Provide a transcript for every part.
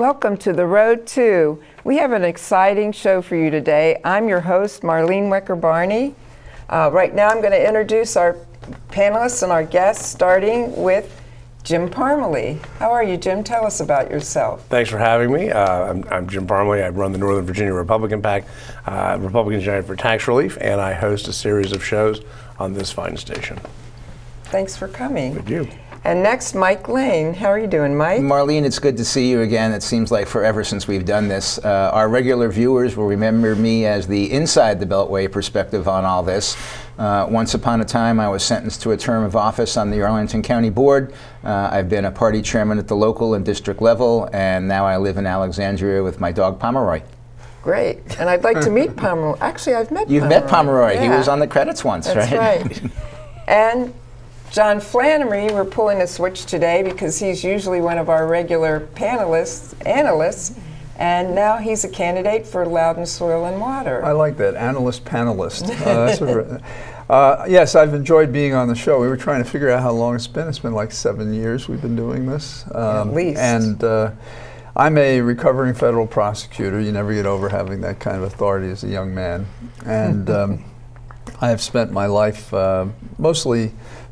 Welcome to The Road To. We have an exciting show for you today. I'm your host, Marlene Wecker-Barney. Right now I'm going to introduce our panelists and our guests, starting with Jim Parmalee. How are you, Jim? Tell us about yourself. Thanks for having me. I'm Jim Parmalee. I run the Northern Virginia Republican PAC, Republicans United for Tax Relief, and I host a series of shows on this fine station. Thanks for coming. Thank you. And next, Mike Lane. How are you doing, Mike? Marlene, it's good to see you again. It seems like forever since we've done this. Our regular viewers will remember me as the inside the Beltway perspective on all this. Once upon a time, I was sentenced to a term of office on the Arlington County Board. I've been a party chairman at the local and district level, and now I live in Alexandria with my dog Pomeroy. Great. And I'd like to meet Pomeroy. Actually, I've met Pomeroy. You've met Pomeroy. Yeah. He was on the credits once, That's right? And John Flannery, we're pulling a switch today because he's usually one of our regular analysts, and now he's a candidate for Loudon Soil and Water. I like that, analyst, panelist. Yes, I've enjoyed being on the show. We were trying to figure out how long it's been. It's been like 7 years we've been doing this. At least. And I'm a recovering federal prosecutor. You never get over having that kind of authority as a young man. And I have spent my life mostly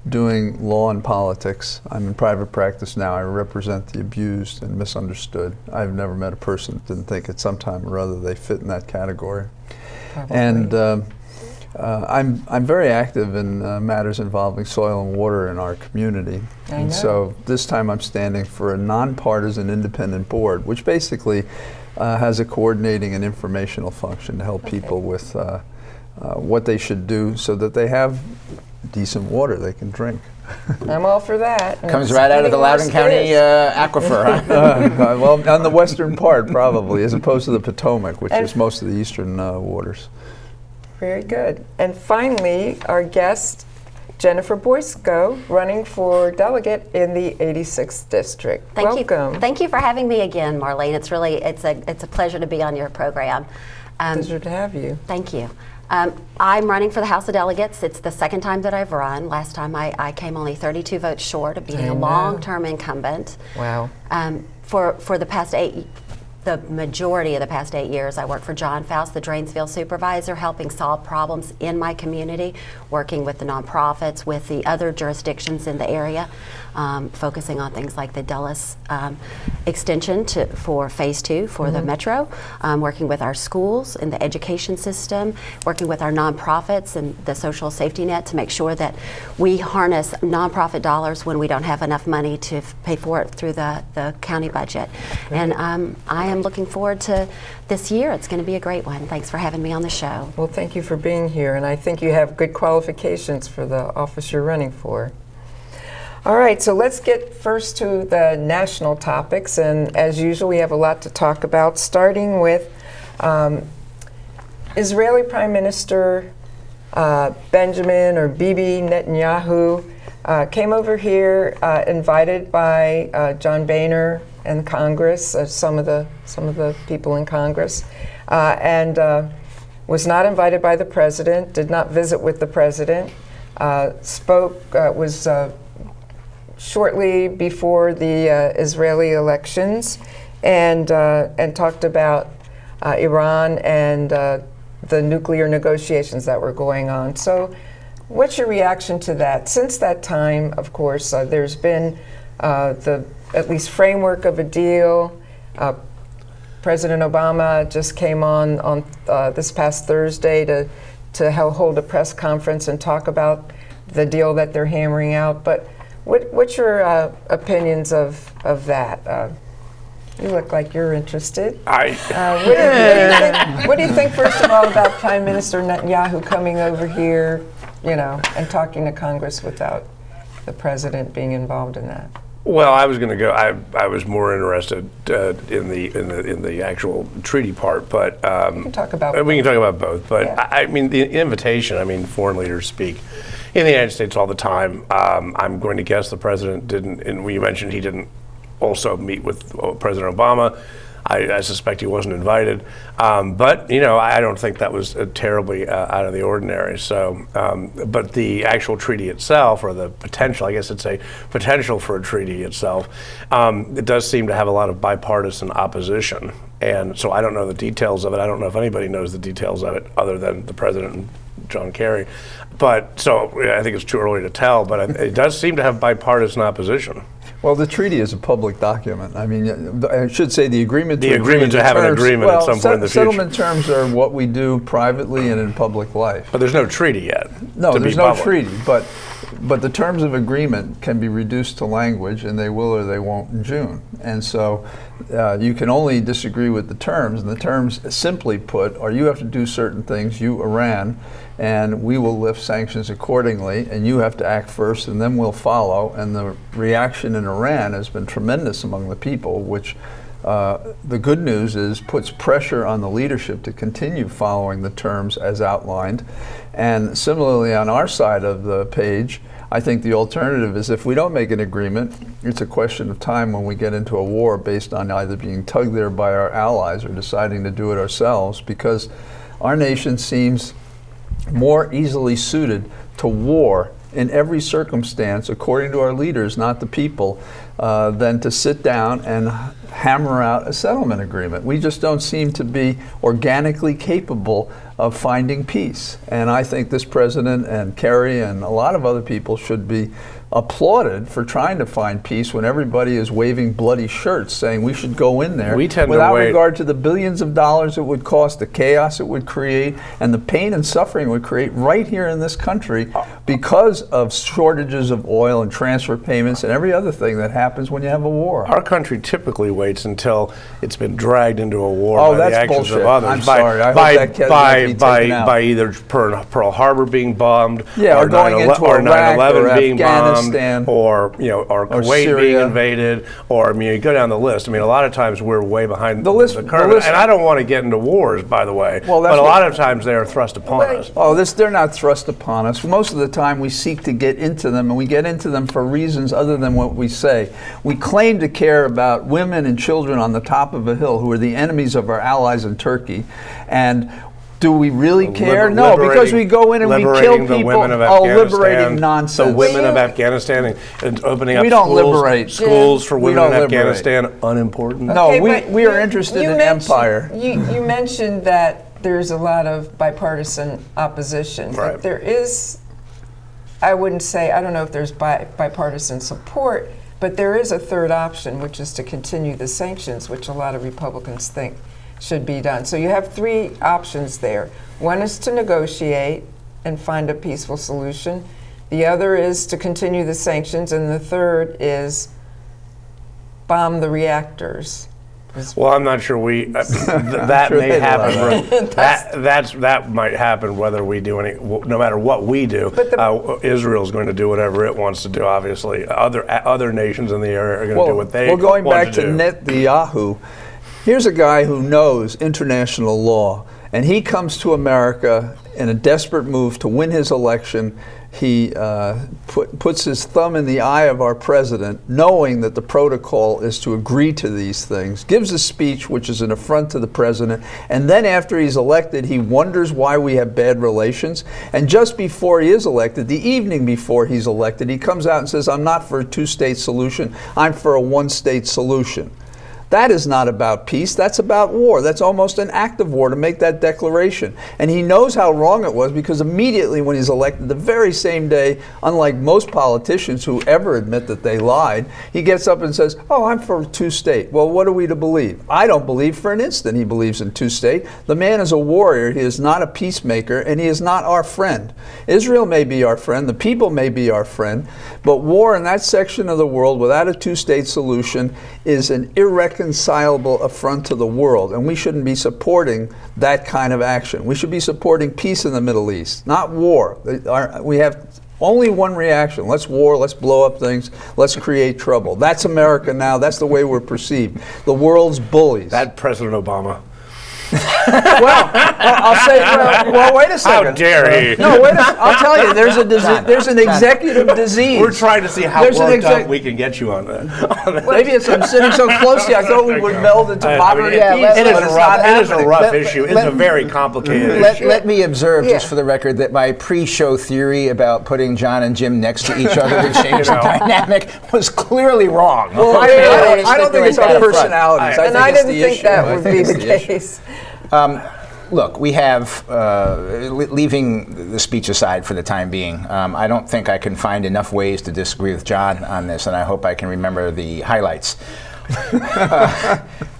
doing law and politics. I'm in private practice now. I represent the abused and misunderstood. I've never met a person that didn't think at some time or other they fit in that category. Probably. And I'm very active in matters involving soil and water in our community. And so this time I'm standing for a nonpartisan independent board, which basically has a coordinating and informational function to help people with what they should do so that they have decent water they can drink. I'm all for that. Comes right out of the Loudon County aquifer, huh? Well, on the western part, probably, as opposed to the Potomac, which is most of the eastern waters. Very good. And finally, our guest, Jennifer Boysko, running for delegate in the 86th district. Welcome. Thank you for having me again, Marlene. It's a pleasure to be on your program. Pleasure to have you. Thank you. I'm running for the House of Delegates. It's the second time that I've run. Last time I came only 32 votes short of being a long-term incumbent. Wow. For the majority of the past 8 years, I worked for John Faust, the Drainsville supervisor, helping solve problems in my community, working with the nonprofits, with the other jurisdictions in the area, focusing on things like the Dulles extension for Phase 2 for the Metro, working with our schools in the education system, working with our nonprofits and the social safety net to make sure that we harness nonprofit dollars when we don't have enough money to pay for it through the county budget. And I am looking forward to this year. It's going to be a great one. Thanks for having me on the show. Well, thank you for being here, and I think you have good qualifications for the office you're running for. All right, so let's get first to the national topics, and as usual, we have a lot to talk about, starting with Israeli Prime Minister Benjamin or Bibi Netanyahu came over here, invited by John Boehner and Congress, some of the people in Congress, and was not invited by the president, did not visit with the president, was shortly before the Israeli elections, and talked about Iran and the nuclear negotiations that were going on. So what's your reaction to that? Since that time, of course, there's been the at least framework of a deal. President Obama just came on this past Thursday to hold a press conference and talk about the deal that they're hammering out. But what's your opinions of that? You look like you're interested. What do you think, first of all, about Prime Minister Netanyahu coming over here, and talking to Congress without the president being involved in that? Well, I was going to go. I was more interested in the actual treaty part, but we can talk about both. But yeah. I mean, the invitation. Foreign leaders speak in the United States all the time. I'm going to guess the president didn't. And when you mentioned he didn't also meet with President Obama, I suspect he wasn't invited. But, you know, I don't think that was terribly out of the ordinary. So, but the actual treaty itself, or the potential, I guess it's a potential for a treaty itself, it does seem to have a lot of bipartisan opposition. And so I don't know the details of it. I don't know if anybody knows the details of it other than the president and John Kerry. But so I think it's too early to tell, but it does seem to have bipartisan opposition. Well, the treaty is a public document. I mean, I should say the agreement to have an agreement at some point in the future. Settlement terms are what we do privately and in public life. But there's no treaty yet. No, there's no treaty. But the terms of agreement can be reduced to language, and they will or they won't in June. And so you can only disagree with the terms. And the terms, simply put, are you have to do certain things, you, Iran, and we will lift sanctions accordingly, and you have to act first, and then we'll follow. And the reaction in Iran has been tremendous among the people, which the good news is puts pressure on the leadership to continue following the terms as outlined. And similarly, on our side of the page, I think the alternative is if we don't make an agreement, it's a question of time when we get into a war based on either being tugged there by our allies or deciding to do it ourselves, because our nation seems more easily suited to war in every circumstance, according to our leaders, not the people, than to sit down and hammer out a settlement agreement. We just don't seem to be organically capable of finding peace. And I think this president and Kerry and a lot of other people should be applauded for trying to find peace when everybody is waving bloody shirts saying we should go in there without regard to the billions of dollars it would cost, the chaos it would create, and the pain and suffering it would create right here in this country because of shortages of oil and transfer payments and every other thing that happens when you have a war. Our country typically waits until it's been dragged into a war by the actions bullshit. of others. I'm sorry. I hope that by either Pearl Harbor being bombed, or going into Iraq, 9/11 being bombed, or Kuwait Syria being invaded, or I mean, you go down the list. I mean, a lot of times we're way behind the curve, and I don't want to get into wars, by the way. But a lot of times they are thrust upon us. They're not thrust upon us. Most of the time, we seek to get into them, and we get into them for reasons other than what we say. We claim to care about women and children on the top of a hill who are the enemies of our allies in Turkey, and do we really care? No, because we go in and we kill people. Liberating nonsense. The women of Afghanistan and opening up schools for women in Afghanistan, unimportant. No, we are interested in empire. You mentioned that there's a lot of bipartisan opposition. Right. But there is, I wouldn't say, I don't know if there's bipartisan support, but there is a third option, which is to continue the sanctions, which a lot of Republicans think should be done. So you have three options there. One is to negotiate and find a peaceful solution. The other is to continue the sanctions, and the third is bomb the reactors. Well, I'm not sure that may happen. That might happen whether we do no matter what we do. Israel's going to do whatever it wants to do. Obviously, other nations in the area are going to do what they want to do. Well, going back to Netanyahu, here's a guy who knows international law, and he comes to America in a desperate move to win his election. He puts his thumb in the eye of our president, knowing that the protocol is to agree to these things, gives a speech which is an affront to the president, and then after he's elected, he wonders why we have bad relations. And just before he is elected, the evening before he's elected, he comes out and says, I'm not for a two-state solution, I'm for a one-state solution. That is not about peace, that's about war. That's almost an act of war to make that declaration. And he knows how wrong it was, because immediately when he's elected, the very same day, unlike most politicians who ever admit that they lied, he gets up and says, oh, I'm for two-state. Well, what are we to believe? I don't believe for an instant he believes in two-state. The man is a warrior, he is not a peacemaker, and he is not our friend. Israel may be our friend, the people may be our friend, but war in that section of the world without a two-state solution is an irreconcilable affront to the world, and we shouldn't be supporting that kind of action. We should be supporting peace in the Middle East, not war. We have only one reaction. Let's war, let's blow up things, let's create trouble. That's America now, that's the way we're perceived. The world's bullies. That President Obama. Well, I'll say. Well, wait a How second. dare he? No, wait. I'll tell you. There's a disease. There's an executive disease. We're trying to see how There's an worked up we can get you on that. Maybe it's I'm sitting so closely. I thought we would meld into moderate yeah, peace. It is but a it's rough, not it is a happening. rough issue. It's a very complicated issue. Let me observe, just Yeah. for the record, that my pre-show theory about putting John and Jim next to each other to change the dynamic was clearly wrong. Well, Okay, I don't think it's our right there. personalities. And I think it's didn't the think issue. that I would think be it's the issue. case. Look, we have, leaving the speech aside for the time being, I don't think I can find enough ways to disagree with John on this, and I hope I can remember the highlights.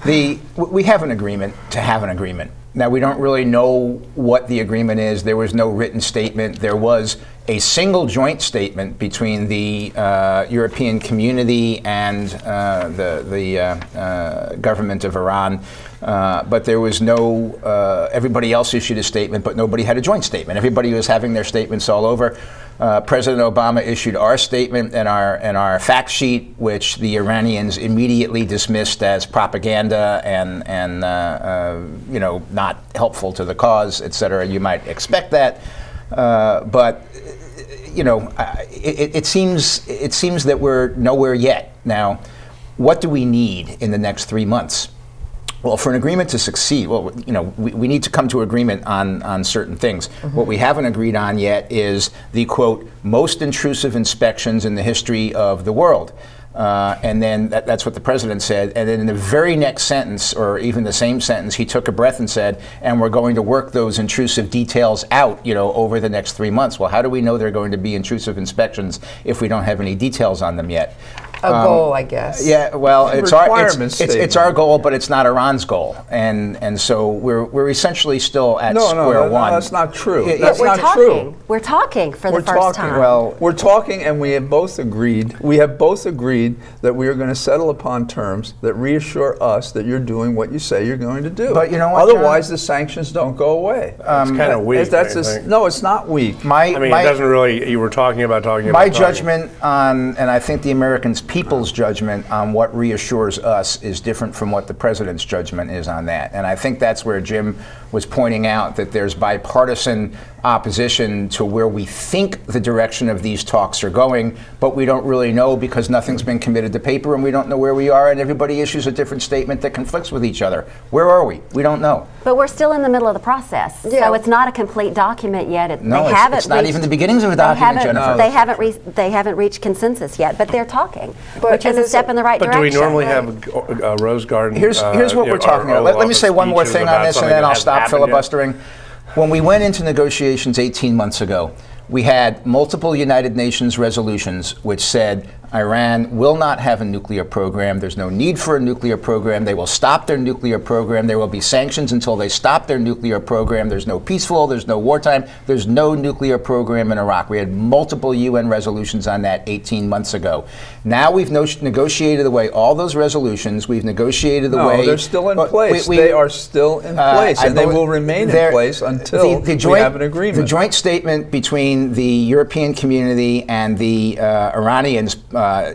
We have an agreement to have an agreement. Now, we don't really know what the agreement is. There was no written statement. There was a single joint statement between the European community and the government of Iran. But there was no, everybody else issued a statement, but nobody had a joint statement. Everybody was having their statements all over. President Obama issued our statement and our fact sheet, which the Iranians immediately dismissed as propaganda and not helpful to the cause, et cetera. You might expect that, but it seems that we're nowhere yet. Now, what do we need in the next 3 months? Well, for an agreement to succeed, we need to come to agreement on certain things. Mm-hmm. What we haven't agreed on yet is the, quote, most intrusive inspections in the history of the world. And then that's what the president said. And then in the very next sentence, or even the same sentence, he took a breath and said, and we're going to work those intrusive details out, over the next 3 months. Well, how do we know they're going to be intrusive inspections if we don't have any details on them yet? A goal, I guess. Yeah, well, it's our goal, but it's not Iran's goal, and so we're essentially still at square one. No, that's not true. But we're talking. We're talking for the first time. Well, we're talking, and we have both agreed. We have both agreed that we are going to settle upon terms that reassure us that you're doing what you say you're going to do. But you know what, otherwise, the sanctions don't go away. It's kind of weak. No, it's not weak. it doesn't really. You were talking about. My judgment on, and I think the Americans' people's judgment on what reassures us is different from what the president's judgment is on that. And I think that's where Jim was pointing out that there's bipartisan opposition to where we think the direction of these talks are going, but we don't really know because nothing's been committed to paper and we don't know where we are, and everybody issues a different statement that conflicts with each other. Where are we? We don't know. But we're still in the middle of the process, so it's not a complete document yet. It's not even the beginnings of a document, Jennifer. They haven't reached consensus yet, but they're talking, which is a step in the right direction. But do we normally have a Rose Garden? Here's what we're talking about. Let me say one more thing on this, and then I'll stop filibustering. When we went into negotiations 18 months ago, we had multiple United Nations resolutions which said Iran will not have a nuclear program. There's no need for a nuclear program. They will stop their nuclear program. There will be sanctions until they stop their nuclear program. There's no peaceful, there's no wartime, there's no nuclear program in Iraq. We had multiple UN resolutions on that 18 months ago. Now we've negotiated away all those resolutions. We've negotiated away. No, they're still in place. They are still in place, and they will remain in place until we have an agreement. The joint statement between the European community and the Iranians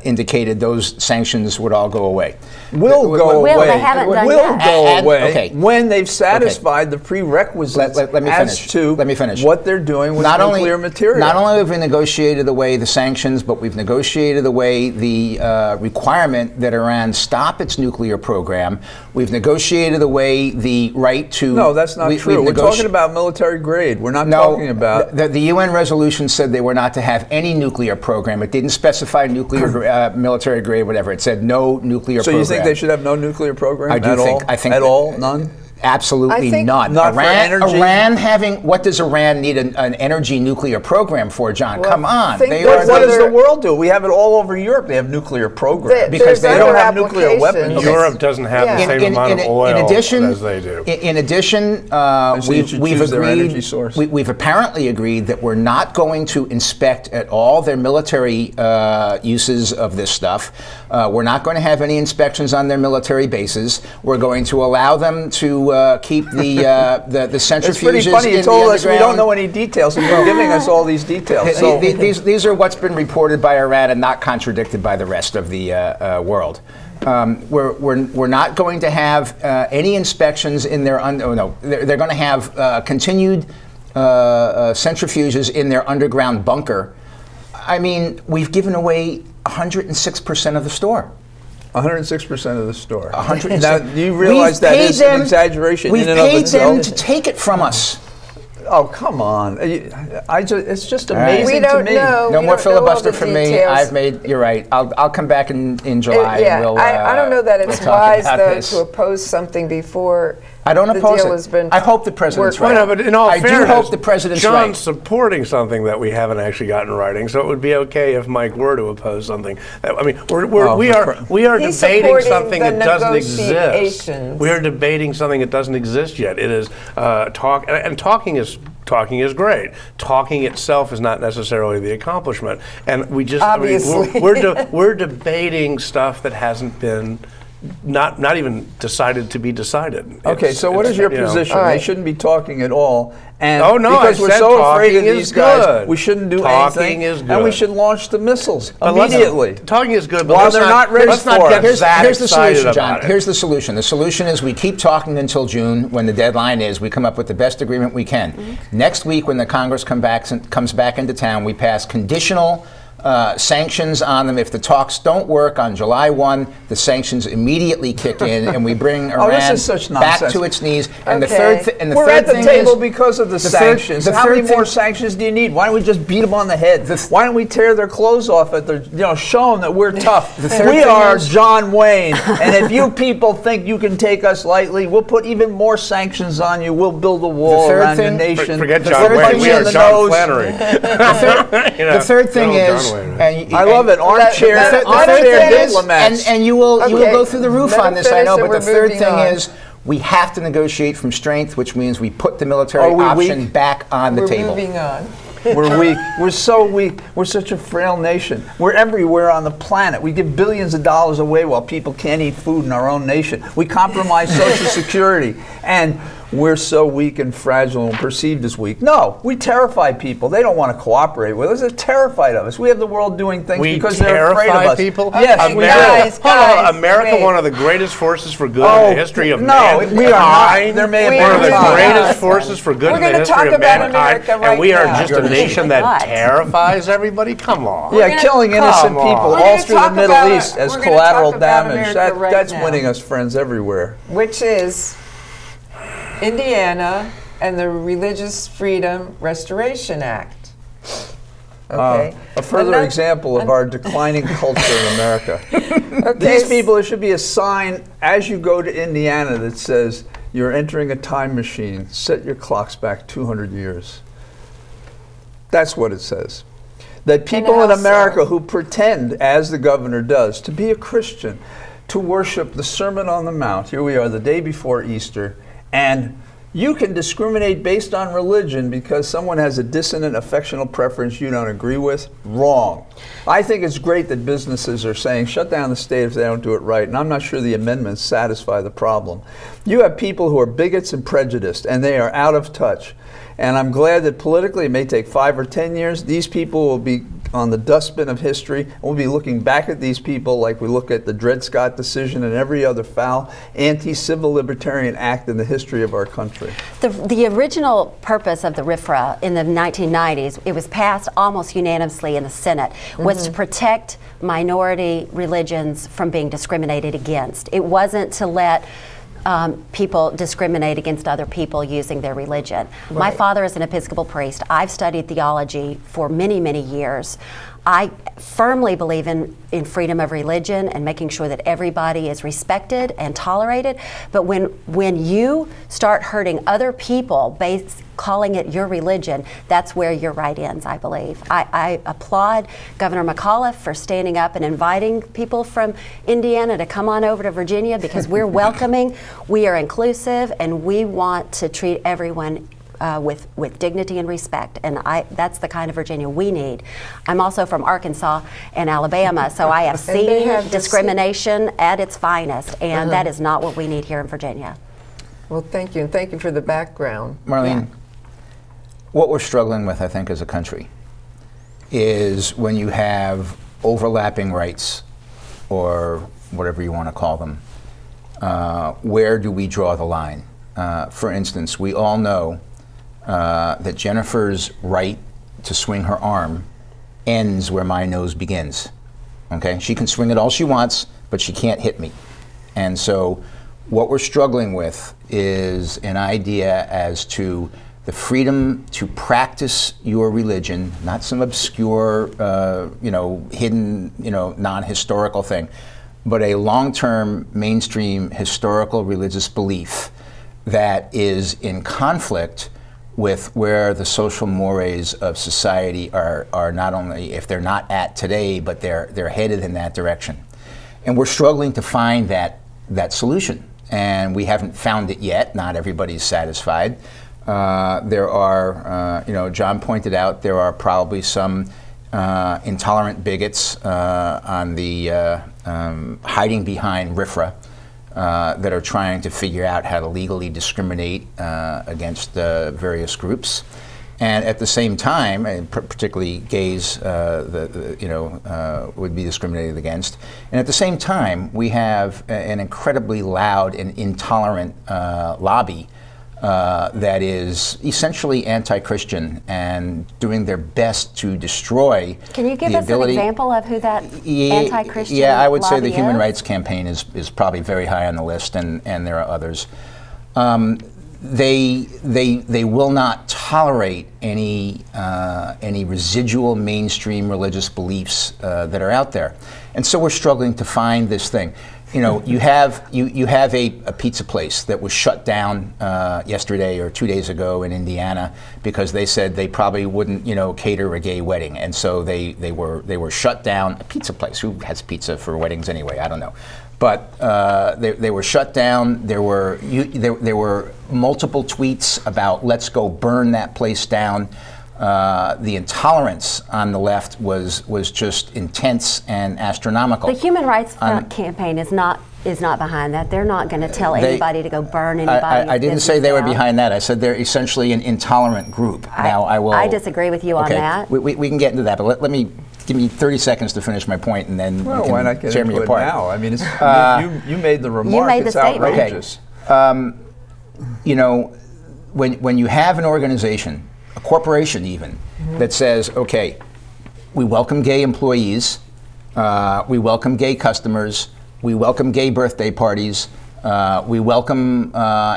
indicated those sanctions would all go away. Will go away. They haven't done will yet. go away when they've satisfied the prerequisites let me finish. what they're doing with nuclear material. Not only have we negotiated away the sanctions, but we've negotiated away the requirement that Iran stop its nuclear program. We've negotiated away the right to... No, that's not true. We're talking about military grade. We're not talking about... The UN resolution said they were not to have any nuclear program. It didn't specify nuclear military grade, whatever. It said no nuclear program. So you think they should have no nuclear program I think at all? None? Absolutely none. Not for energy? Iran having, what does Iran need an energy nuclear program for, John? Well, come on. What does the world do? We have it all over Europe. They have nuclear programs. Because they don't have nuclear weapons. Europe doesn't have the same amount of oil as they do. In addition, we've apparently agreed that we're not going to inspect at all their military uses of this stuff. We're not going to have any inspections on their military bases. We're going to allow them to keep the centrifuges. It's pretty funny. You told us we don't know any details, and you're giving us all these details. So these are what's been reported by Iran and not contradicted by the rest of the world. We're not going to have any inspections in their they're going to have continued centrifuges in their underground bunker. I mean, we've given away 106% of the store. 106% of the store. 106. Now, do you realize that is an exaggeration We've in and of paid them itself? to take it from us. Oh, come on. It's just All right. amazing We don't to me. know. No We more don't know all filibuster the from me. details. You're right. I'll come back in July. Yeah, and we'll, I don't know that it's we'll talk wise, about though, this. to oppose something before I don't the oppose deal it. has been I hope the president's worked right. out. Well, no, but in all I fairness, do hope the president's John's right. supporting something that we haven't actually got in writing, so it would be okay if Mike were to oppose something. I mean, we are He's debating supporting something the that doesn't exist. negotiations. We are debating something that doesn't exist yet. It is talking is great. Talking itself is not necessarily the accomplishment, and we just Obviously. we're debating stuff that hasn't been. Not even decided to be decided. Okay, so what is your you know, position? All right. They shouldn't be talking at all. And Oh, no, because I we're said so afraid of talking is these guys, good. we shouldn't do Talking anything. is And we good. should launch the missiles But let's- immediately. Talking is good, but While let's they're not ready let's not for get it. that Here's the excited solution, John. about it. Here's the solution. The solution is we keep talking until June, when the deadline is. We come up with the best agreement we can. Next week, when the Congress comes back into town, we pass conditional sanctions on them. If the talks don't work on July 1, the sanctions immediately kick in, and we bring Oh, Iran this is such back nonsense. to its knees. And Okay. We're at the thing table is, because of the third- sanctions. the How many third more thing- sanctions do you need? Why don't we just beat them on the head? Why don't we tear their clothes off at their, show them that we're tough? third We thing are is- John Wayne, and if you people think you can take us lightly, we'll put even more sanctions on you. We'll build a wall third around thing- the nation. Forget The John third Wayne. thing We are in the John nose. Flannery. The third thing Good old is, John Wayne. I love it. Armchair, that- armchair that is- diplomats. and you will Okay. go through the roof Let on him this, I finish know. and But the we're third moving thing on. is, we have to negotiate from strength, which means we put the military Are we option weak? back on the We're table. moving on. We're weak. We're so weak. We're such a frail nation. We're everywhere on the planet. We give billions of dollars away while people can't eat food in our own nation. We compromise Social Security. And we're so weak and fragile and perceived as weak. No, we terrify people. They don't want to cooperate with us. They're terrified of us. We have the world doing things We because they're afraid of terrify us. people. Yes, Okay, we guys, do. Hold on, guys, America, wait. one of the greatest forces for good Oh, in the history of no, mankind. we are not. There may have We been One of the are times. not. greatest forces for good We're in the gonna history talk of about mankind, America right and we are now. just a nation that What? terrifies everybody. Come on. Yeah, killing innocent Come on. people We're all gonna through the talk Middle about- East as we're gonna collateral talk about damage. America right That's now. winning us friends everywhere. Which is Indiana and the Religious Freedom Restoration Act. Okay. A further Ano- example of our declining culture in America. Okay, These people, there should be a sign as you go to Indiana that says, "You're entering a time machine. Set your clocks back 200 years." That's what it says. That people in how so? America who pretend, as the governor does, to be a Christian, to worship the Sermon on the Mount. Here we are the day before Easter, and you can discriminate based on religion because someone has a dissonant affectional preference you don't agree with. Wrong. I think it's great that businesses are saying shut down the state if they don't do it right, and I'm not sure the amendments satisfy the problem. You have people who are bigots and prejudiced, and they are out of touch. And I'm glad that politically, it may take 5 or 10 years, these people will be on the dustbin of history. We'll be looking back at these people like we look at the Dred Scott decision and every other foul anti-civil libertarian act in the history of our country. The original purpose of the RFRA in the 1990s, it was passed almost unanimously in the Senate, was to protect minority religions from being discriminated against. It wasn't to let people discriminate against other people using their religion. My Right. father is an Episcopal priest. I've studied theology for many, many years. I firmly believe in freedom of religion and making sure that everybody is respected and tolerated. But when you start hurting other people calling it your religion, that's where your right ends, I believe. I applaud Governor McAuliffe for standing up and inviting people from Indiana to come on over to Virginia because we're welcoming, we are inclusive, and we want to treat everyone with dignity and respect, and that's the kind of Virginia we need. I'm also from Arkansas and Alabama, so I have And they seen have the discrimination at its finest, and that is not what we need here in Virginia. Well, thank you, and thank you for the background. Marlene, what we're struggling with, I think, as a country, is when you have overlapping rights or whatever you want to call them, where do we draw the line? For instance, we all know that Jennifer's right to swing her arm ends where my nose begins. Okay? She can swing it all she wants, but she can't hit me. And so what we're struggling with is an idea as to the freedom to practice your religion, not some obscure, hidden, non-historical thing, but a long-term mainstream historical religious belief that is in conflict with where the social mores of society are not only, if they're not at today, but they're headed in that direction. And we're struggling to find that solution. And we haven't found it yet. Not everybody's satisfied. There are, John pointed out, there are probably some intolerant bigots on the hiding behind RFRA that are trying to figure out how to legally discriminate against various groups. And at the same time, and particularly gays, would be discriminated against. And at the same time, we have an incredibly loud and intolerant lobby that is essentially anti-Christian and doing their best to destroy. Can you give the us ability, an example of who that anti-Christian Yeah, I would say lobby the Human is? Rights Campaign is probably very high on the list, and there are others. They will not tolerate any residual mainstream religious beliefs that are out there, and so we're struggling to find this thing. You have a pizza place that was shut down yesterday or 2 days ago in Indiana because they said they probably wouldn't cater a gay wedding, and so they were shut down. A pizza place, who has pizza for weddings anyway? I don't know. But they were shut down. There were multiple tweets about let's go burn that place down. The intolerance on the left was just intense and astronomical. The Human Rights Campaign is not behind that. They're not going to tell anybody to go burn anybody's I didn't say they were down. behind that. I said they're essentially an intolerant group. Now I will. I didisagree with you on that. We can get into that, but let me. Give me 30 seconds to finish my point, and then Well, you can why not get tear into me it apart. now? I mean, it's, you made the remark. made the It's statement. outrageous. When you have an organization, a corporation even, that says, okay, we welcome gay employees, we welcome gay customers, we welcome gay birthday parties, we welcome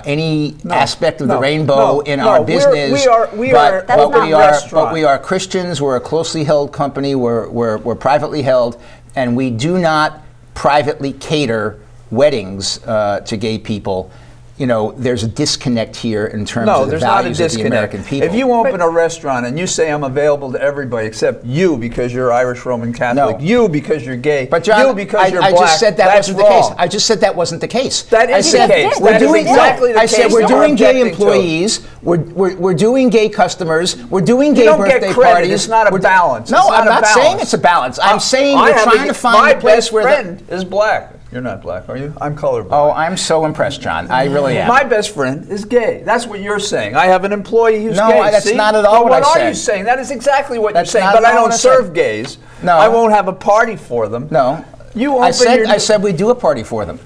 any aspect of the rainbow in our business. But we are Christians. We're a closely held company. We're privately held, and we do not privately cater weddings to gay people. There's a disconnect here in terms of the values of the American people. If you open a restaurant and you say I'm available to everybody except you because you're Irish Roman Catholic, you because you're gay, but John, you because you're I black, just said that that's wasn't wrong. the case. I just said that wasn't the case. That is the case. We're That is doing exactly the I said case we're that doing we're gay objecting to. employees. We're doing gay customers. We're doing You gay don't birthday get credit. parties. It's not a balance. No, It's I'm not a not saying balance. it's a balance. I'm saying I we're have trying to find my a place best where friend is black. You're not black, are you? I'm colorblind. Oh, I'm so impressed, John. I really am. My best friend is gay. That's what you're saying. I have an employee who's No, gay. that's See? not at all But what I are said. you saying? That is exactly what That's you're saying. not But at I all don't what I serve said. gays. No. I won't have a party for them. No. You I open said we do a party for them.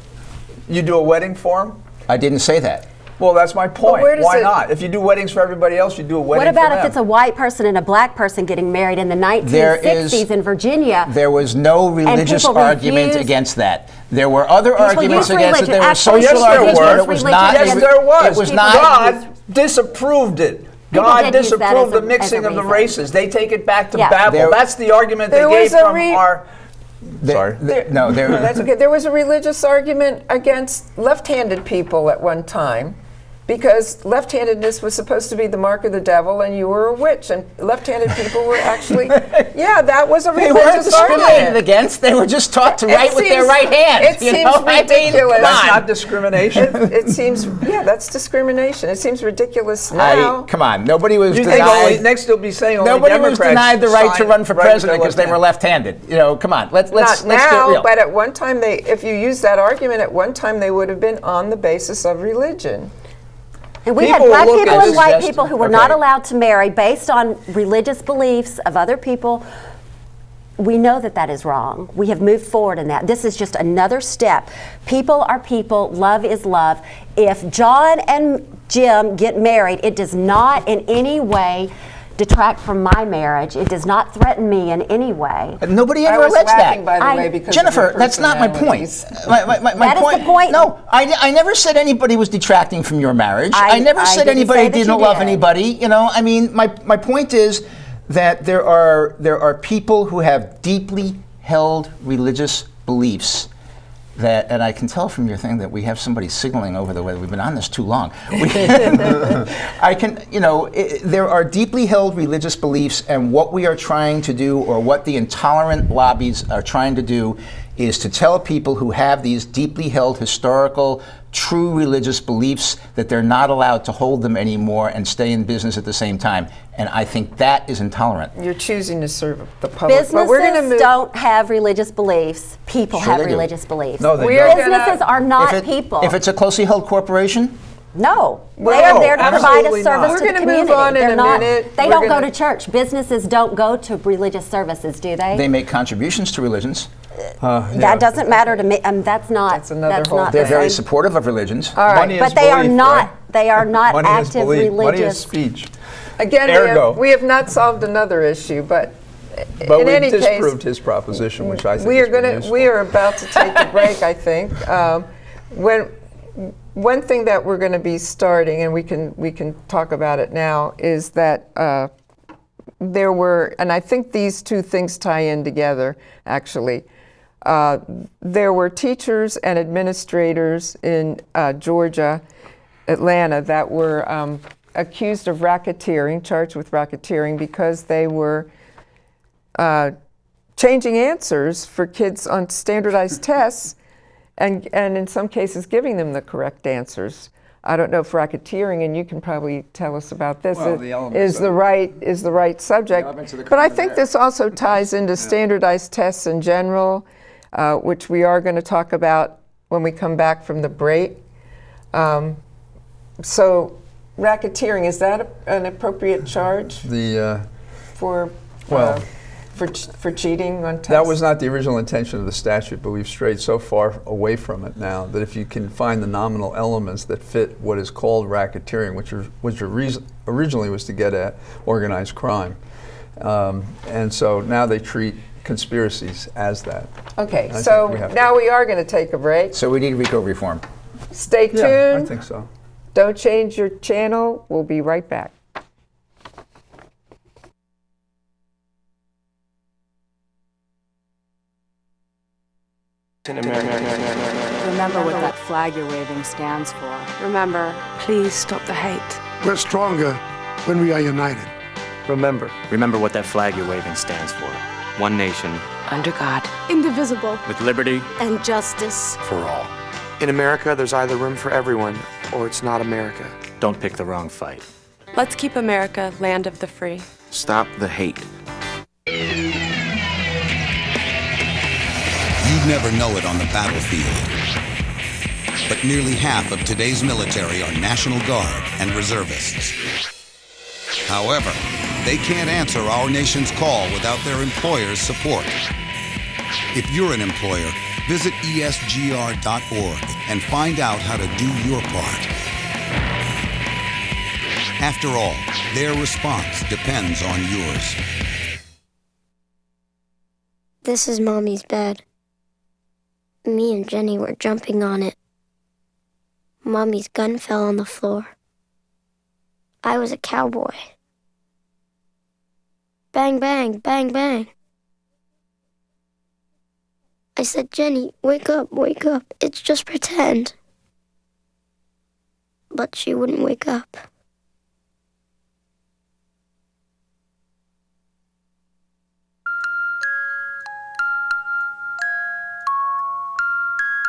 You do a wedding for them? I didn't say that. Well, that's my point. where does Why it- not? If you do weddings for everybody else, you do a wedding What about for if them. it's a white person and a black person getting married in the 1960s in Virginia? There was no religious people argument refused- against that. There were other arguments used against it. religion. There were Actually, social yes, there arguments, were. but it was not. Yes, there was. It was People not. God disapproved it. People God did use that disapproved as the a mixing of the reason. races. They take it back to Yeah. Babel. That's the argument There they gave was a from our... Sorry. No, there. That's okay. There was a religious argument against left-handed people at one time because left-handedness was supposed to be the mark of the devil and you were a witch, and left-handed people were actually, yeah, that was a They weren't religious discriminated argument. against. They were just taught to It write with their seems- right hand. it you seems know? I mean, ridiculous. come That's on. not discrimination. It seems, yeah, that's discrimination. It seems ridiculous now. Come on. Nobody was You think only, denied. next they'll be saying only Nobody Democrats was denied the right to run for right with their president because they left were hand. left-handed. Come on. Let's Not get now, real. but at one time, if you use that argument, at one time they would have been on the basis of religion. And we had People black look people at and white this- people who were not okay. allowed to marry based on religious beliefs of other people. we know that that is wrong. We have moved forward in that. This is just another step. People are people. Love is love. If John and Jim get married, it does not in any way detract from my marriage. It does not threaten me in any way. Nobody I ever was alleged laughing, that. by the way, because Jennifer, of your that's not my point. personalities. My That is point. the point. No, I never said anybody was detracting from your marriage. I never I said didn't anybody say that you didn't love did. anybody. You know, I mean, my point is that there are people who have deeply held religious beliefs. That, and I can tell from your thing that we have somebody signaling over the way. We've been on this too long. I can, you know, there are deeply held religious beliefs, and what we are trying to do, or what the intolerant lobbies are trying to do, is to tell people who have these deeply held historical, true religious beliefs that they're not allowed to hold them anymore and stay in business at the same time. And I think that is intolerant. You're choosing to serve the public. But Businesses we're gonna move. don't have religious beliefs. People Sure have they do. religious beliefs. No, they We don't. are gonna- Businesses are not If people. If it's a closely held corporation, No, Well, they are there to provide a absolutely service not. We're to the gonna community. move on in They're a not, minute. They We're don't go gonna- to church. Businesses don't go to religious services, do they? they make contributions to religions. That doesn't matter to me. That's not. That's another whole not They're the very same. supportive of religions. All right. Money is But they are belief, not. right? They are not Money is active belief. Money is religious. speech. Again, Ergo. we have not solved another issue, but But in we any disproved case, his proposition, which I think we are has been going to. useful. We are about to take a break. I think. One thing that we're going to be starting, and we can talk about it now, is that there were, and I think these two things tie in together. Actually, there were teachers and administrators in Georgia, Atlanta, that were accused of racketeering, charged with racketeering, because they were changing answers for kids on standardized tests, and in some cases giving them the correct answers. I don't know if racketeering, and you can probably tell us about this, Well, the elements is of the it. right subject. elements of the But I crime are think there. this also ties into standardized tests in general, which we are going to talk about when we come back from the break. So racketeering, is that an appropriate charge The for Well- for cheating on tests? That was not the original intention of the statute, but we've strayed so far away from it now that if you can find the nominal elements that fit what is called racketeering, which originally was to get at organized crime, and so now they treat conspiracies as that. Okay, I so think we have to- now we are going to take a break. So we need RICO reform. Stay tuned. Yeah, I think so. Don't change your channel. We'll be right back. Remember what that flag you're waving stands for. Remember, please stop the hate. We're stronger when we are united. Remember what that flag you're waving stands for. One nation, Under God. Indivisible. with liberty And justice. for all. In America, there's either room for everyone or it's not America. Don't pick the wrong fight. Let's keep America land of the free. Stop the hate. You'd never know it on the battlefield. But nearly half of today's military are National Guard and reservists. However, they can't answer our nation's call without their employer's support. If you're an employer, visit esgr.org and find out how to do your part. After all, their response depends on yours. This is Mommy's bed. Me and Jenny were jumping on it. Mommy's gun fell on the floor. I was a cowboy. Bang, bang, bang, bang. I said, Jenny, wake up, it's just pretend. But she wouldn't wake up.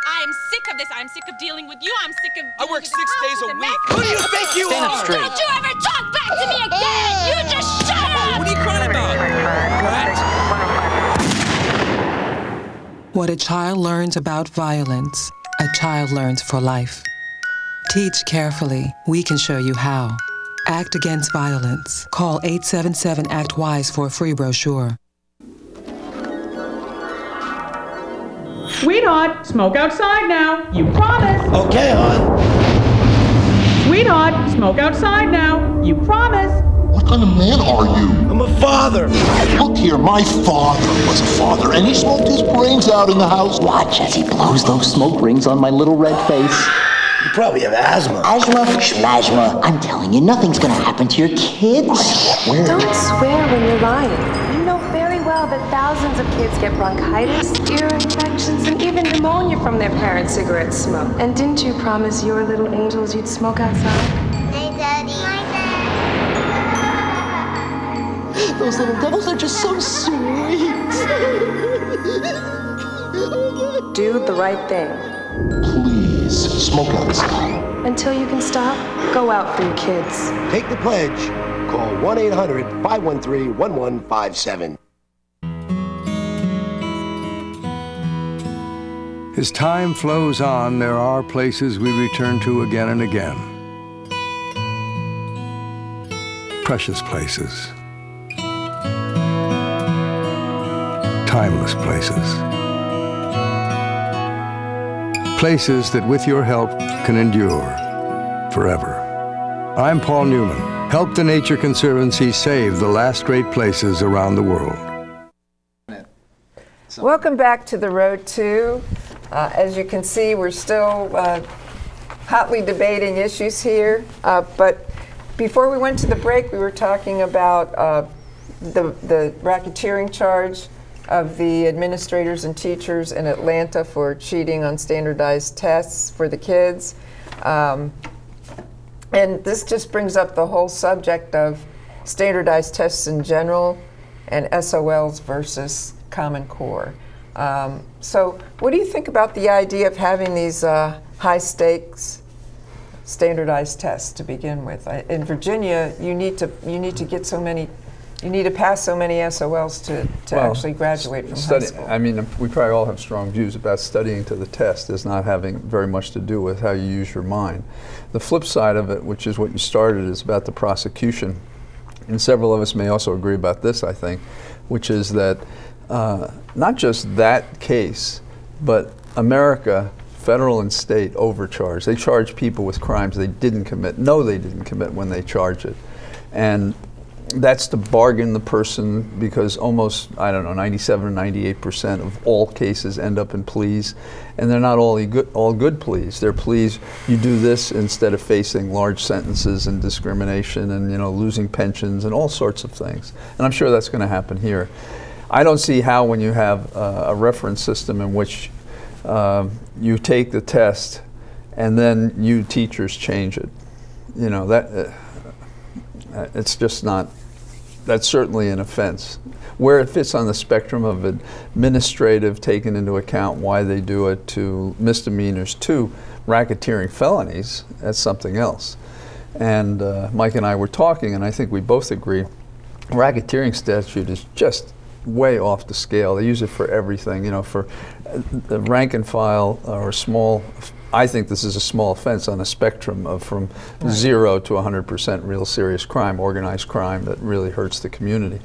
I'm sick of this. I'm sick of dealing with you. I'm sick of. I work 6 days a week. Who do you think you Stand up are? straight. Don't you ever talk back to me again! You just shut up! What are you crying about? What? What a child learns about violence, a child learns for life. Teach carefully. We can show you how. Act Against Violence. Call 877-ACT-WISE for a free brochure. Sweetheart, smoke outside now. You promise. Okay, hon. Sweetheart, smoke outside now. You promise. What kind of man are you? I'm a father. Look here, my father was a father, and he smoked his brains out in the house. Watch as he blows those smoke rings on my little red face. You probably have asthma. Asthma? Schmasma. I'm telling you, nothing's gonna happen to your kids. Don't swear when you're lying. You know very well that thousands of kids get bronchitis, ear infections, and even pneumonia from their parents' cigarette smoke. And didn't you promise your little angels you'd smoke outside? Hey, Daddy. Those little devils are just so sweet. Do the right thing. Please, smoke outside. Until you can stop, go out for your kids. Take the pledge. Call 1-800-513-1157. As time flows on, there are places we return to again and again. Precious places. Timeless places. Places that, with your help, can endure forever. I'm Paul Newman. Help the Nature Conservancy save the last great places around the world. Welcome back to The Road to. As you can see, we're still hotly debating issues here. But before we went to the break, we were talking about the racketeering charge of the administrators and teachers in Atlanta for cheating on standardized tests for the kids. And this just brings up the whole subject of standardized tests in general and SOLs versus Common Core. So what do you think about the idea of having these high stakes standardized tests to begin with? In Virginia, you need to get so many. You need to pass so many SOLs to actually graduate from high school. I mean, we probably all have strong views about studying to the test as not having very much to do with how you use your mind. The flip side of it, which is what you started, is about the prosecution. And several of us may also agree about this, I think, which is that not just that case, but America, federal and state, overcharge. They charge people with crimes they didn't commit. No, they didn't commit when they charge it. And that's to bargain the person, because almost, 97 or 98% of all cases end up in pleas, and they're not all good pleas. They're pleas, you do this instead of facing large sentences and discrimination and losing pensions and all sorts of things. And I'm sure that's going to happen here. I don't see how, when you have a reference system in which you take the test and then you teachers change it, it's just not. That's certainly an offense. Where it fits on the spectrum of administrative, taking into account why they do it, to misdemeanors, to racketeering felonies, that's something else. And Mike and I were talking, and I think we both agree, racketeering statute is just way off the scale. They use it for everything, for the rank and file or small. I think this is a small offense on a spectrum of from 0 to 100% real serious crime, organized crime that really hurts the community.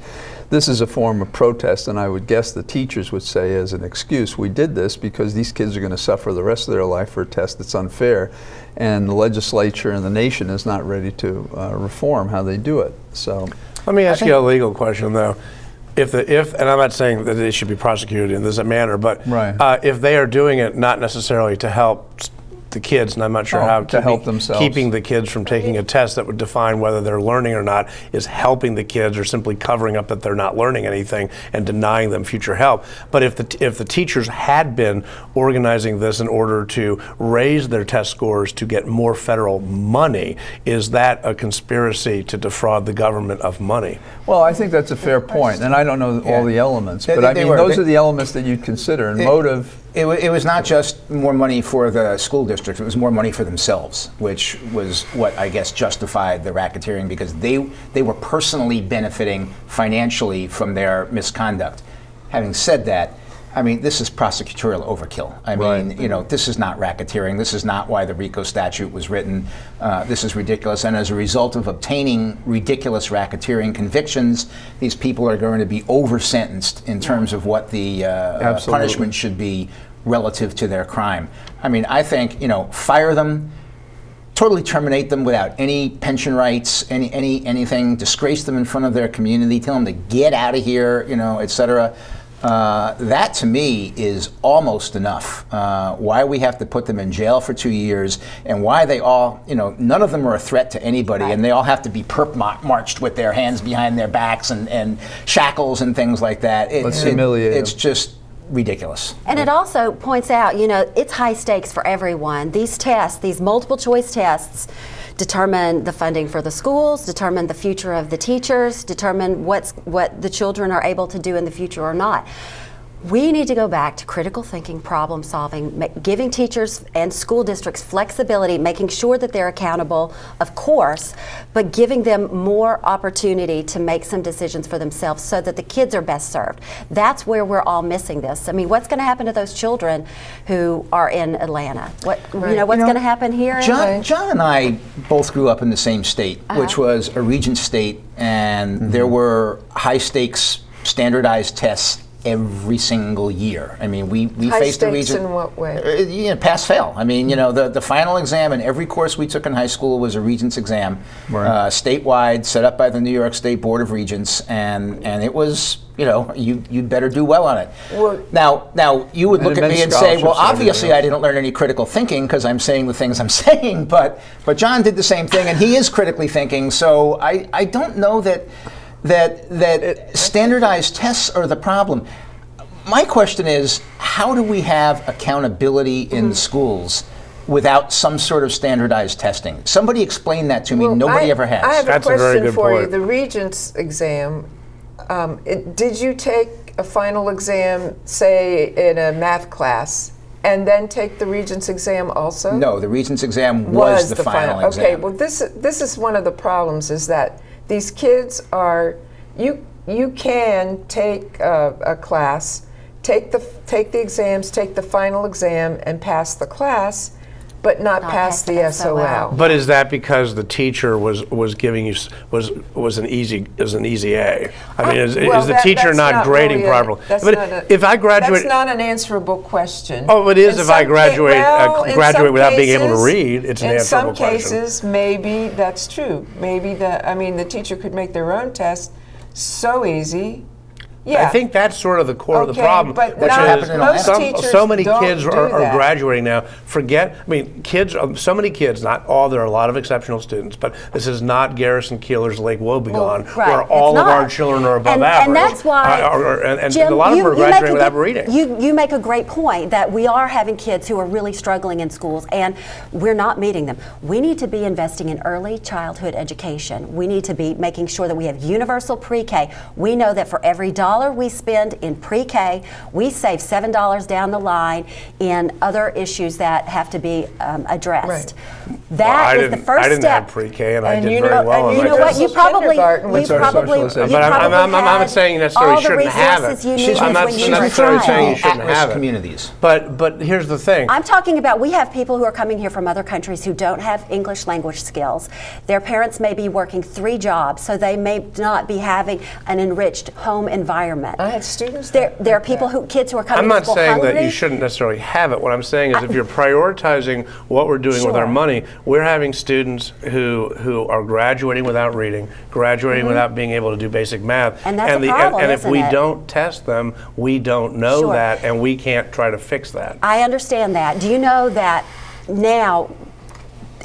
This is a form of protest, and I would guess the teachers would say as an excuse, we did this because these kids are going to suffer the rest of their life for a test that's unfair, and the legislature and the nation is not ready to reform how they do it. So, let me ask you a legal question, though. And I'm not saying that they should be prosecuted in this manner, but if they are doing it not necessarily to help the kids, and I'm not sure how to help themselves, keeping the kids from taking a test that would define whether they're learning or not is helping the kids, or simply covering up that they're not learning anything and denying them future help. But if the teachers had been organizing this in order to raise their test scores to get more federal money, is that a conspiracy to defraud the government of money? Well, I think that's a fair point, and I don't know all the elements, but I mean, those are the elements that you'd consider, and motive. It was not just more money for the school district, it was more money for themselves, which was what I guess justified the racketeering, because they were personally benefiting financially from their misconduct. Having said that, I mean, this is prosecutorial overkill. I mean, this is not racketeering. This is not why the RICO statute was written. This is ridiculous. And as a result of obtaining ridiculous racketeering convictions, these people are going to be over-sentenced in terms of what the punishment should be, relative to their crime. I mean, I think, fire them, totally terminate them without any pension rights, anything, disgrace them in front of their community, tell them to get out of here, et cetera. That to me is almost enough. Why we have to put them in jail for 2 years, and why they all, none of them are a threat to anybody, and they all have to be marched with their hands behind their backs and shackles and things like that. Let's humiliate them. It's just ridiculous. And it also points out, it's high stakes for everyone. These tests, these multiple choice tests, determine the funding for the schools, determine the future of the teachers, determine what the children are able to do in the future or not. We need to go back to critical thinking, problem solving, giving teachers and school districts flexibility, making sure that they're accountable, of course, but giving them more opportunity to make some decisions for themselves so that the kids are best served. That's where we're all missing this. I mean, what's going to happen to those children who are in Atlanta? What's going to happen here? John and I both grew up in the same state, which was a regent state, and there were high stakes standardized tests every single year. I mean, we faced the region. In what way? Pass fail. I mean, the final exam in every course we took in high school was a regents exam, statewide, set up by the New York State Board of Regents, and it was, you'd better do well on it. Well, now you would look at me and say, well, obviously I didn't learn any critical thinking because I'm saying the things I'm saying, but John did the same thing, and he is critically thinking. So I don't know that standardized tests are the problem. My question is, how do we have accountability in schools without some sort of standardized testing? Somebody explain that to me. Nobody ever has. I have That's a question a very good for you. point. The Regents exam, did you take a final exam, say, in a math class, and then take the Regents exam also? No, the Regents exam was the final exam. Okay, well, this is one of the problems, is that these kids are, you can take a class, take the exams, take the final exam, and pass the class, but not pass the SOL. But is that because the teacher was giving you was an easy A? I mean, is the teacher not grading properly? But if I graduate, that's not an answerable question. Oh, it is. If I graduate without being able to read, it's an answerable question. In some cases, maybe that's true. Maybe the teacher could make their own test so easy. Yeah. I think that's sort of the core of the problem, but which is so many kids are graduating now. So many kids, not all, there are a lot of exceptional students, but this is not Garrison Keillor's Lake Wobegon, where all of our children are above average. And that's why, and Jim, a lot of them are graduating without reading. You make a great point that we are having kids who are really struggling in schools, and we're not meeting them. We need to be investing in early childhood education. We need to be making sure that we have universal pre-K. We know that for every $1 we spend in pre-K, we save $7 down the line in other issues that have to be addressed. Right. That is the first step. I didn't have pre-K, and I did very well. And you know what? You probably. But I'm not saying necessarily you shouldn't have it. I'm not necessarily saying you shouldn't have it. Communities. But here's the thing. I'm talking about, we have people who are coming here from other countries who don't have English language skills. Their parents may be working 3 jobs, so they may not be having an enriched home environment. I had students. There are kids who are coming to school I'm not saying hungry. that you shouldn't necessarily have it. What I'm saying is if you're prioritizing what we're doing with our money, we're having students who are graduating without reading, graduating without being able to do basic math. And that's a problem, and if we isn't it? don't test them, we don't know that, and we can't try to fix that. I understand that. Do you know that now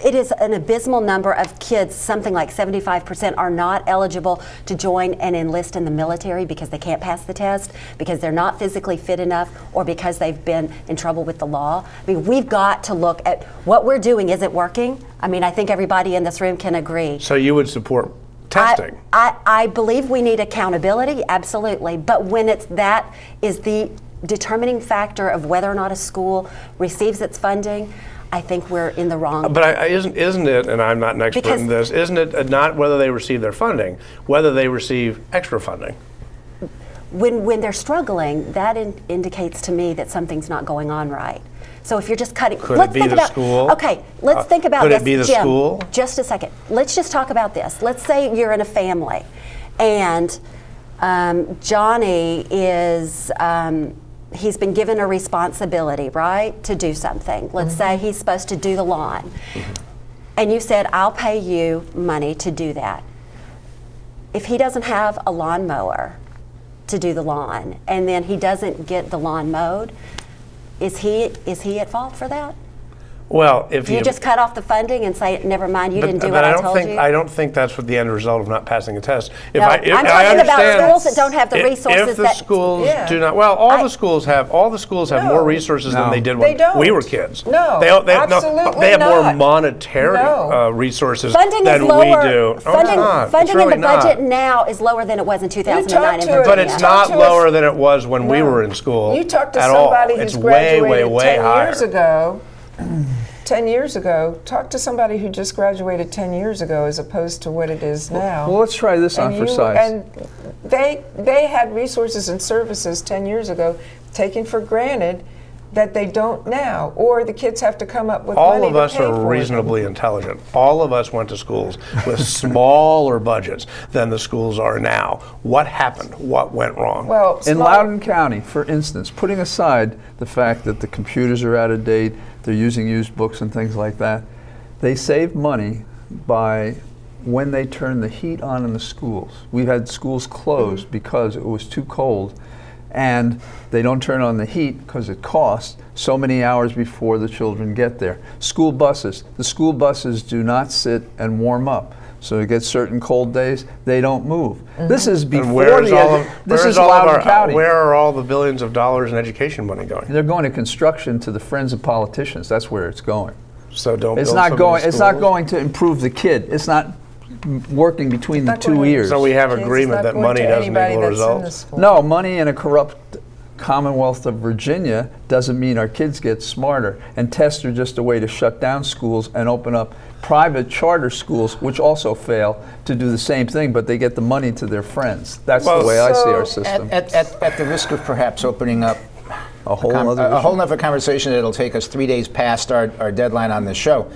it is an abysmal number of kids, something like 75%, are not eligible to join and enlist in the military because they can't pass the test, because they're not physically fit enough, or because they've been in trouble with the law? I mean, we've got to look at what we're doing. Is it working? I mean, I think everybody in this room can agree. So you would support testing? I believe we need accountability, absolutely. But when that is the determining factor of whether or not a school receives its funding, I think we're in the wrong. But isn't it, and I'm not an expert in this, isn't it not whether they receive their funding, whether they receive extra funding? When they're struggling, that indicates to me that something's not going on right. So if you're just cutting, let's think about school. Okay, let's think about this. Could it be the Jim, school? Just a second. Let's just talk about this. Let's say you're in a family, and Johnny is he's been given a responsibility, right, to do something. Let's say he's supposed to do the lawn. And you said, I'll pay you money to do that. If he doesn't have a lawnmower to do the lawn, and then he doesn't get the lawn mowed, is he at fault for that? Well, if you just cut off the funding and say, never mind, you didn't do what I told you? I don't think that's what the end result of not passing a test. I'm talking about schools that don't have the resources. If the schools do not, well, all the schools have more resources than they did when we were kids. No, absolutely they have more not. monetary resources funding than is lower. we do. Funding in the budget now is lower than it was in 2009 in Virginia. But it's not lower than it was when we were in school. You talked to at somebody all. who's It's graduated way 10 higher. years ago. 10 years ago, talk to somebody who just graduated 10 years ago as opposed to what it is now. Well, let's try this on for size. And they had resources and services 10 years ago taken for granted that they don't now, or the kids have to come up with money to pay for it. All of us are reasonably intelligent. All of us went to schools with smaller budgets than the schools are now. What happened? What went wrong? Well, in Loudon County, for instance, putting aside the fact that the computers are out of date, they're using used books and things like that, they save money by when they turn the heat on in the schools. We've had schools closed because it was too cold, and they don't turn on the heat because it costs so many hours before the children get there. School buses, the school buses do not sit and warm up. So it gets certain cold days, they don't move. This is before this is Loudon County. Where are all the billions of dollars in education money going? They're going to construction to the friends of politicians. That's where it's going. So don't. It's not going. It's not going to improve the kid. It's not working between the 2 years. So we have agreement that money doesn't equal results. No, money in a corrupt Commonwealth of Virginia doesn't mean our kids get smarter. And tests are just a way to shut down schools and open up private charter schools, which also fail to do the same thing, but they get the money to their friends. That's the way I see our system. At the risk of perhaps opening up a whole other conversation that'll take us 3 days past our deadline on this show.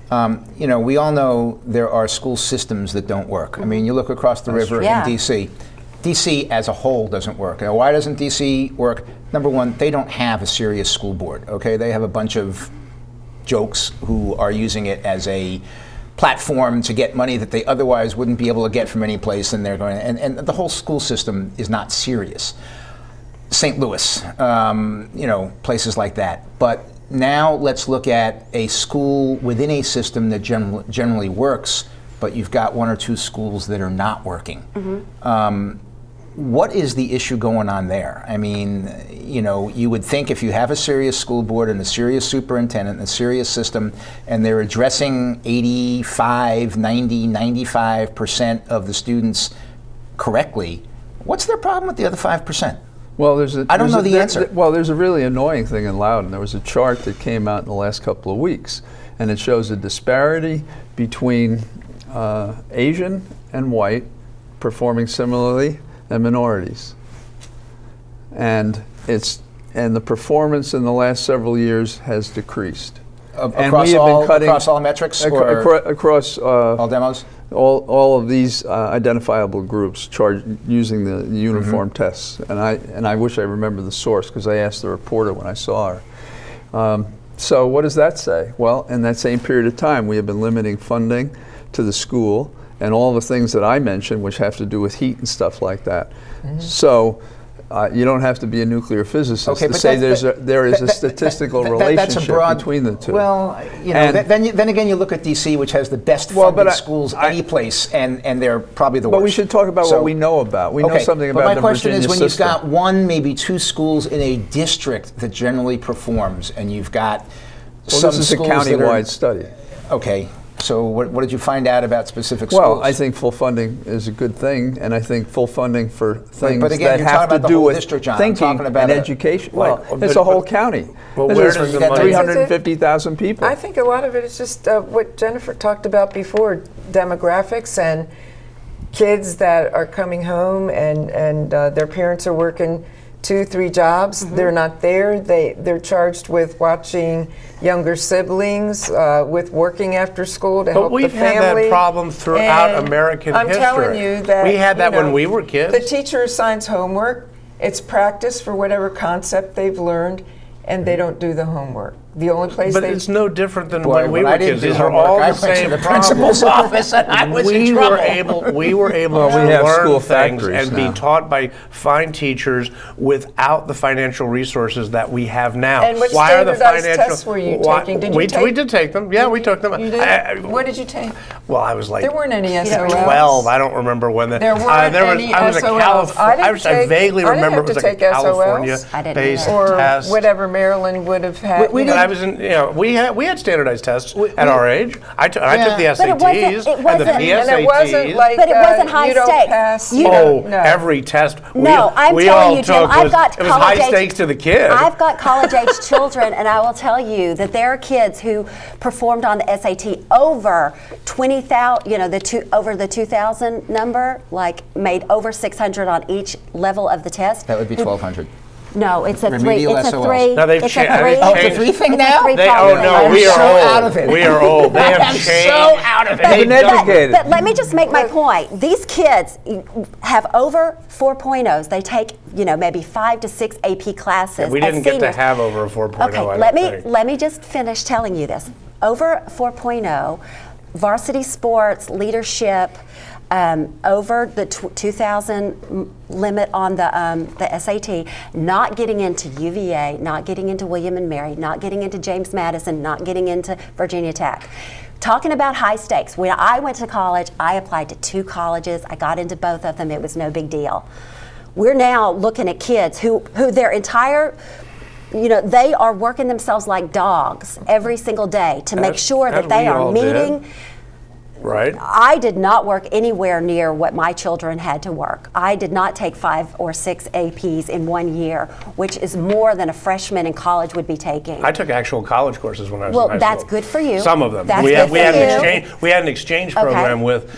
We all know there are school systems that don't work. I mean, you look across the river in D.C. D.C. as a whole doesn't work. Now, why doesn't D.C. work? Number one, they don't have a serious school board. Okay, they have a bunch of jokes who are using it as a platform to get money that they otherwise wouldn't be able to get from any place, and they're going. And the whole school system is not serious. St. Louis, places like that, but. Now let's look at a school within a system that generally works, but you've got 1 or 2 schools that are not working. What is the issue going on there? I mean, you would think if you have a serious school board and a serious superintendent and a serious system, and they're addressing 85, 90, 95% of the students correctly, what's their problem with the other 5%? Well, I don't know the answer. Well, there's a really annoying thing in Loudon. There was a chart that came out in the last couple of weeks, and it shows a disparity between Asian and white performing similarly and minorities. And the performance in the last several years has decreased. Across all metrics? Across all demos? All of these identifiable groups using the uniform tests, and I wish I remember the source because I asked the reporter when I saw her. So what does that say? Well, in that same period of time, we have been limiting funding to the school and all the things that I mentioned, which have to do with heat and stuff like that. So. You don't have to be a nuclear physicist to say there is a statistical relationship between the two. Well, then again, you look at D.C., which has the best funded schools any place, and they're probably the worst. But we should talk about what we know about. We know something about the Virginia system. But my question is, when you've got 1, maybe 2 schools in a district that generally performs, and you've got some this is a schools county-wide study. Okay. So what did you find out about specific schools? Well, I think full funding is a good thing, and I think full funding for things that have to do with thinking and education. Well, it's a whole county. Well, where does the money? 350,000 people. I think a lot of it is just what Jennifer talked about before, demographics and kids that are coming home and their parents are working 2-3 jobs. They're not there. They're charged with watching younger siblings, with working after school to help the family. But we've had that problem throughout American history. I'm telling you that we had that when we were kids. The teacher assigns homework, It's practice for whatever concept they've learned, and they don't do the homework. The only place But they it's no different than Boy, when we when were I didn't kids. do These are homework, all I the went to same the principal's problems. office and I was in we trouble. were able Well, to we have learn school things factories and now. be taught by fine teachers without the financial resources that we have now. And what Why are the standardized financial tests were you why- taking? Did you we, take- we did take them. Yeah, we took them. You did? What did you take? Well, I was like There weren't any SOLs. 12. I don't remember when the There weren't any I was a SOLs. California. I vaguely I didn't remember have it was to like a take SOLs. California-based or test. whatever Maryland would have had. But I was in. We had standardized tests at our age. I took the SATs But it wasn't- and the PSATs. And it wasn't like But it wasn't high you don't stakes. pass. You don't- no. Every test. No, I'm we telling all you, Jim, took I've was, got it was high college-age- stakes to the kid. I've got college-age children, and I will tell you that there are kids who performed on the SAT over 20,000. Over the 2,000 number, like made over 600 on each level of the test. That would be 1,200. No, it's a Remedial three. It's a SOLs. three. No, they've it's changed. a three. Oh, it's a three thing It's a now? three Oh problem. no, I'm we are so old. out of it. We are old. They have I'm changed. so out of it. I've been educated. But let me just make my point. These kids have over 4.0s. They take, maybe 5 to 6 AP classes. We as didn't get to seniors. have over a 4.0. Okay, I let don't me think. let me just finish telling you this. Over 4.0, varsity sports, leadership, over the 2,000 limit on the SAT, not getting into UVA, not getting into William and Mary, not getting into James Madison, not getting into Virginia Tech. Talking about high stakes, when I went to college, I applied to 2 colleges. I got into both of them. It was no big deal. We're now looking at kids who their entire they are working themselves like dogs every single day to make sure that they are meeting. Right. I did not work anywhere near what my children had to work. I did not take 5 or 6 APs in 1 year, which is more than a freshman in college would be taking. I took actual college courses when I was in Well, high that's school. good for you. Some of them. That's we good had for an you. exchange. We had an exchange Okay. program with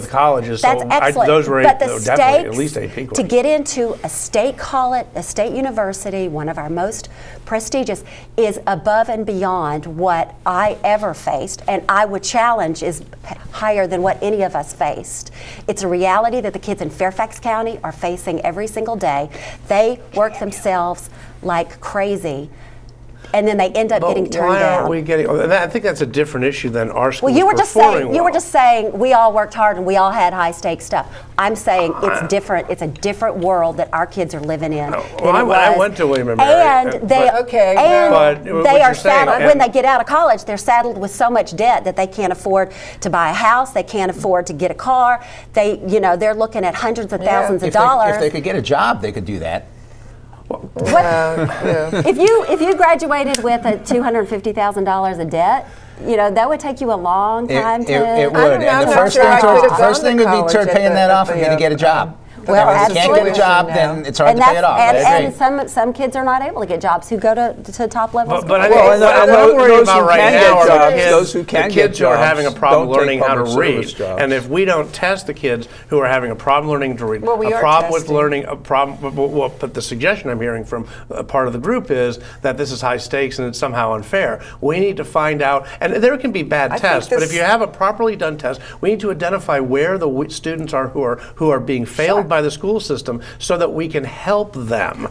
colleges. That's so excellent. those were but the definitely at stakes least AP courses. to get into a state college, a state university, one of our most prestigious, is above and beyond what I ever faced, and I would challenge is higher than what any of us faced. It's a reality that the kids in Fairfax County are facing every single day. They work themselves like crazy, and then they end up getting turned why down. aren't we getting? I think that's a different issue than our school. Well, you were just saying we all worked hard and we all had high stakes stuff. I'm saying it's different. It's a different world that our kids are living in. Well, I went to William and Mary, and they but what they you're are saddled saying, when they get out of college. They're saddled with so much debt that they can't afford to buy a house. They can't afford to get a car. They're looking at hundreds of thousands of dollars. If they could get a job, they could do that. If you graduated with a $250,000 of debt, that would take you a long time to. It would. And the first thing would be toward paying that off and to get a job. Well, if you can't get a job, then it's hard to pay it off. And some kids are not able to get jobs who go to top level schools. But I think what I'm worried about right now are the kids who are having a problem learning how to read. And if we don't test the kids who are having a problem learning to read, but the suggestion I'm hearing from a part of the group is that this is high stakes and it's somehow unfair. We need to find out, and there can be bad tests, but if you have a properly done test, we need to identify where the students are who are being failed by the school system so that we can help them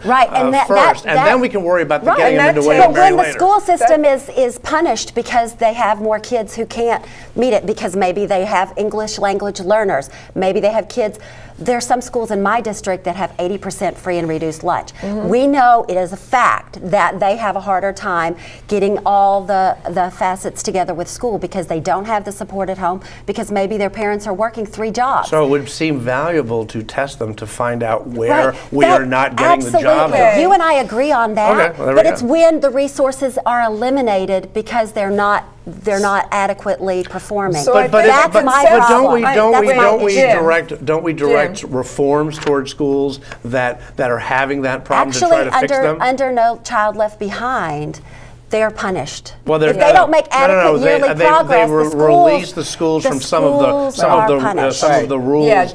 first, and then we can worry about getting them into William and Mary later. But when the school system is punished because they have more kids who can't meet it, because maybe they have English language learners, maybe they have kids. There are some schools in my district that have 80% free and reduced lunch. Mm-hmm. We know it is a fact that they have a harder time getting all the facets together with school because they don't have the support at home, because maybe their parents are working 3 jobs. So it would seem valuable to test them to find out where we are not getting the job done. You and I agree on that, okay, well, but it's when the resources are eliminated because they're not adequately performing. So that's my problem. Don't we direct reforms towards schools that are having that problem to try to fix them? Under No Child Left Behind, they're punished. Well, if they don't make adequate yearly progress, they release the schools from some of the rules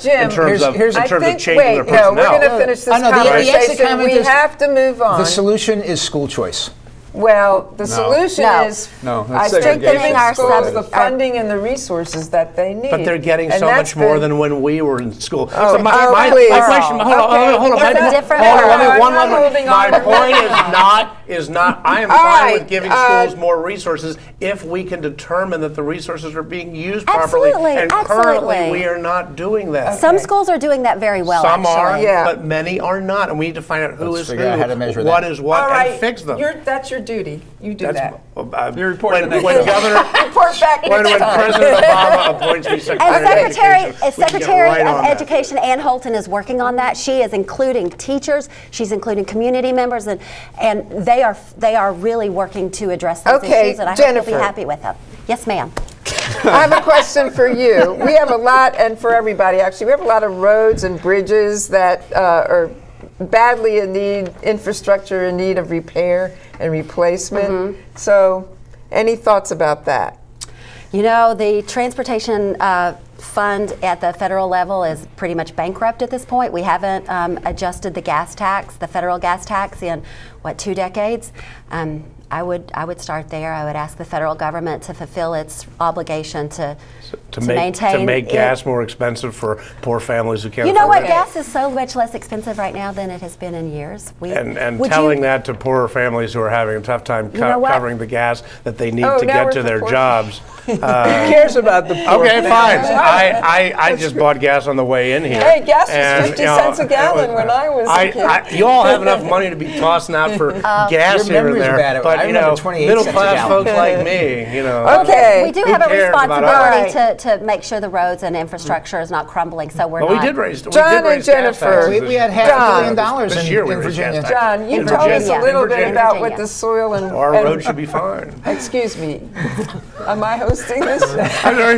in terms of changing their personnel. We're going to finish this conversation. We have to move on. The solution is school choice. Well, the solution No. is No, I that's think segregation. giving Our schools sub- the funding and the resources that they need. But they're getting And so that's much more been- than when we were in school. Oh, so my please. question, hold Okay. on. It's a different Hold on, world. let me- one I'm not moment. holding My on to point that. is not, I am All fine right, with giving schools more resources if we can determine that the resources are being used Absolutely, properly. And currently absolutely. we are not doing that. Some schools are doing that very well, Some are, actually. Yeah. but many are not. And we need to find out who Let's is figure out how to measure who, what that. is what, All right, and fix them. that's your duty. You do that. You report when, the next when time. Governor, Report back when next time. President Obama appoints me Secretary And of Education, we can get Secretary right of on that. Education Ann Holton is working on that. She is including teachers. She's including community members, and they are really working to address those Okay, issues. And I hope Jennifer. you'll be happy with them. Yes, ma'am. I have a question for you. We have a lot, and for everybody actually, we have a lot of roads and bridges that are badly in need, infrastructure in need of repair and replacement. So, any thoughts about that? You know, the transportation fund at the federal level is pretty much bankrupt at this point. We haven't adjusted the gas tax, the federal gas tax, in 2 decades. I would start there. I would ask the federal government to fulfill its obligation to maintain. To make gas more expensive for poor families who can't You know afford what? it. Gas is so much less expensive right now than it has been in years. And Would telling you- that to poorer families who are having a tough time know what? covering the gas that they need Oh, to now get we're to for their poor jobs. Who cares about the poor Okay, fine. families? I just bought gas on the way in here. Hey, gas was and, 50 cents a gallon when I was a kid. You all have enough money to be tossing out for gas Your here and memory's there, bad. I but you remember know, 28 middle cents a class gallon. folks like me, you know. Okay. We do who have a cares about responsibility us? to make sure the roads and infrastructure is not crumbling, so we're Well, not. we did raise John gas and taxes Jennifer. We had $500 million this in, year we in raised Virginia. gas taxes. John, you In told us a Virginia. little In bit Virginia. about what the soil and Our and- road should be fine. Excuse me. Am I hosting this? I'm sorry.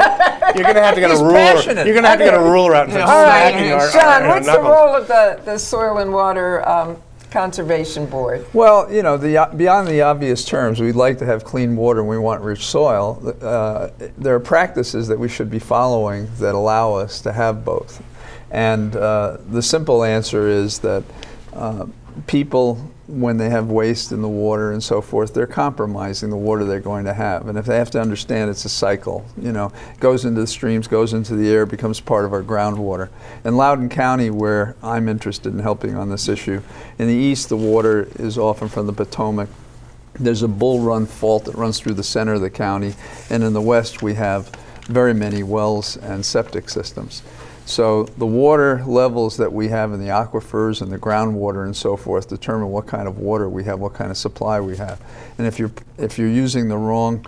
You're going to have to get a He's ruler. passionate. You're going to have to get a ruler out and start All right, smacking our John, what's the knuckles. role of the Soil and Water Conservation Board? Well, you know, beyond the obvious terms, we'd like to have clean water and we want rich soil. There are practices that we should be following that allow us to have both. And the simple answer is that people, when they have waste in the water and so forth, they're compromising the water they're going to have. And if they have to understand it's a cycle, you know, it goes into the streams, goes into the air, becomes part of our groundwater. In Loudon County, where I'm interested in helping on this issue, in the east the water is often from the Potomac. There's a Bull Run fault that runs through the center of the county, and in the west we have very many wells and septic systems. So the water levels that we have in the aquifers and the groundwater and so forth determine what kind of water we have, what kind of supply we have. And if you're using the wrong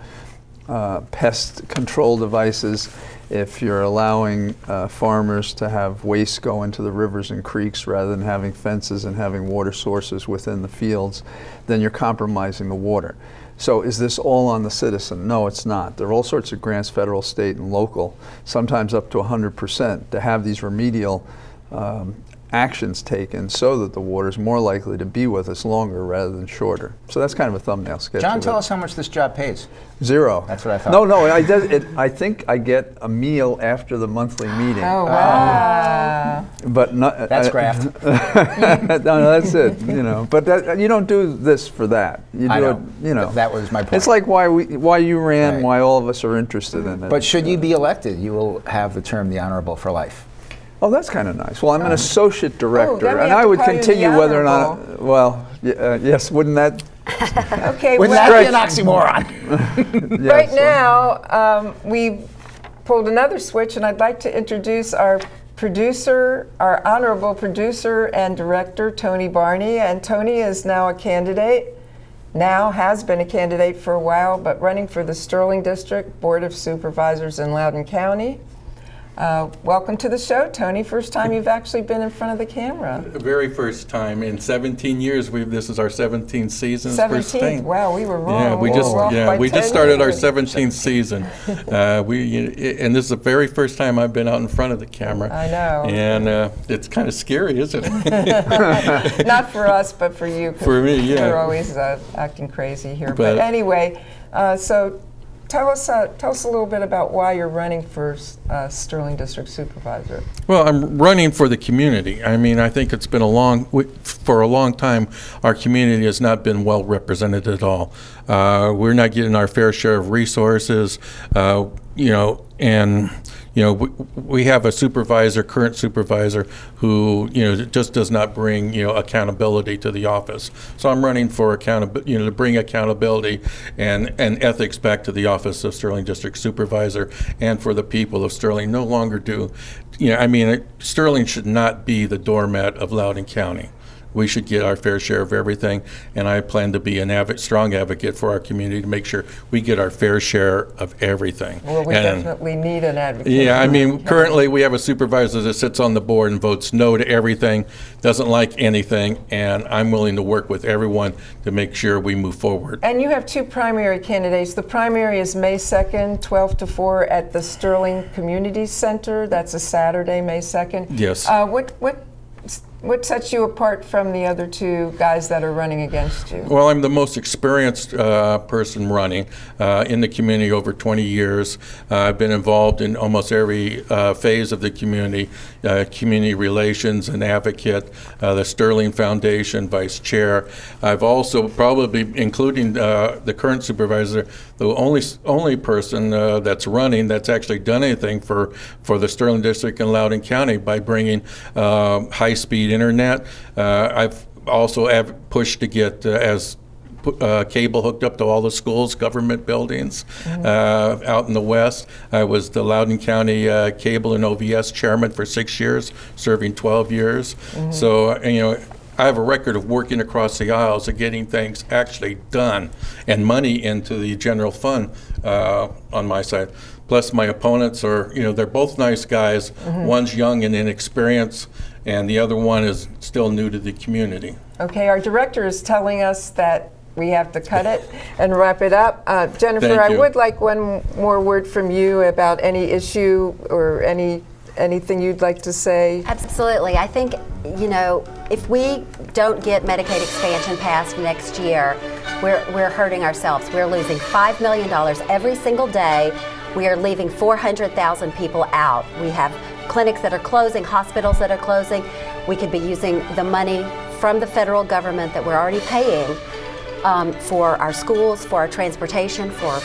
pest control devices, if you're allowing farmers to have waste go into the rivers and creeks rather than having fences and having water sources within the fields, then you're compromising the water. So is this all on the citizen? No, it's not. There are all sorts of grants, federal, state, and local, sometimes up to 100%, to have these remedial actions taken so that the water is more likely to be with us longer rather than shorter. So that's kind of a thumbnail sketch. John, of tell it. us how much this job pays. $0. That's what I thought. No, I think I get a meal after the monthly meeting. Oh, wow. But not, That's graft. no, that's it. You know, but you don't do this for that. You I do know. it. You know, That was my point. it's like why you ran, Right. why all of us are interested in it. But should you be elected, you will have the term the honorable for life. Oh, that's kind of nice. Well, I'm an associate director, then we and have I to would call you the continue whether or not. honorable. Well, yes, wouldn't that? Okay, Wouldn't well, that be an oxymoron? Yes. right now we pulled another switch, and I'd like to introduce our producer, our honorable producer and director, Tony Barney. And Tony is now a candidate, has been a candidate for a while, but running for the Sterling District Board of Supervisors in Loudon County. Welcome to the show, Tony. First time you've actually been in front of the camera. The very first time in 17 years. This is our 17th season. 17th. Wow, we were wrong. Yeah, we were off by just 10 started our years. 17th season. And this is the very first time I've been out in front of the camera. I know. And it's kind of scary, isn't it? Not for us, but for you. 'Cause For me, yeah. We're always acting crazy here. But But- anyway, so tell us a little bit about why you're running for Sterling District Supervisor. Well, I'm running for the community. I mean, I think it's been for a long time, our community has not been well represented at all. We're not getting our fair share of resources, we have a current supervisor who, just does not bring, accountability to the office. So I'm running for to bring accountability and ethics back to the office of Sterling District Supervisor, and for the people of Sterling. No longer Sterling should not be the doormat of Loudon County. We should get our fair share of everything, and I plan to be a strong advocate for our community to make sure we get our fair share of everything. Well, we definitely need an advocate. Yeah, currently we have a supervisor that sits on the board and votes no to everything, doesn't like anything, and I'm willing to work with everyone to make sure we move forward. And you have two primary candidates. The primary is May 2nd, 12 to 4 at the Sterling Community Center. That's a Saturday, May 2nd. Yes. What sets you apart from the other two guys that are running against you? Well, I'm the most experienced person running in the community over 20 years. I've been involved in almost every phase of the community relations, an advocate, the Sterling Foundation, vice chair. I've also probably, including the current supervisor, the only person that's running that's actually done anything for the Sterling District and Loudon County by bringing high-speed internet. I've also pushed to get cable hooked up to all the schools, government buildings out in the west. I was the Loudon County Cable and OVS chairman for 6 years, serving 12 years. So, I have a record of working across the aisles and getting things actually done and money into the general fund on my side. Plus my opponents are, they're both nice guys. One's young and inexperienced, and the other one is still new to the community. Okay, our director is telling us that we have to cut it and wrap it up. Jennifer, I would like one more word from you about any issue or anything you'd like to say. Absolutely. I think, if we don't get Medicaid expansion passed next year, we're hurting ourselves. We're losing $5 million every single day. We are leaving 400,000 people out. We have clinics that are closing, hospitals that are closing. We could be using the money from the federal government that we're already paying for our schools, for our transportation, for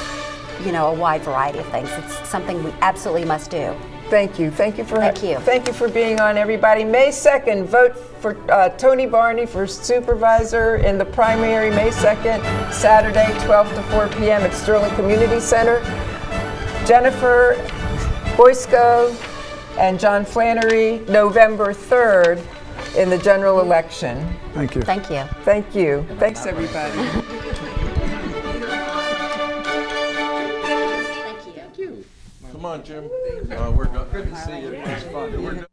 a wide variety of things. It's something we absolutely must do. Thank you. Thank you for being on, everybody. May 2nd, vote for Tony Barney for supervisor in the primary. May 2nd, Saturday, 12 to 4 p.m. at Sterling Community Center. Jennifer Boysko and John Flannery, November 3rd in the general election. Thank you. Thank you. Thank you. Thanks, everybody. Come on, Jim. We're good to see you. It was fun.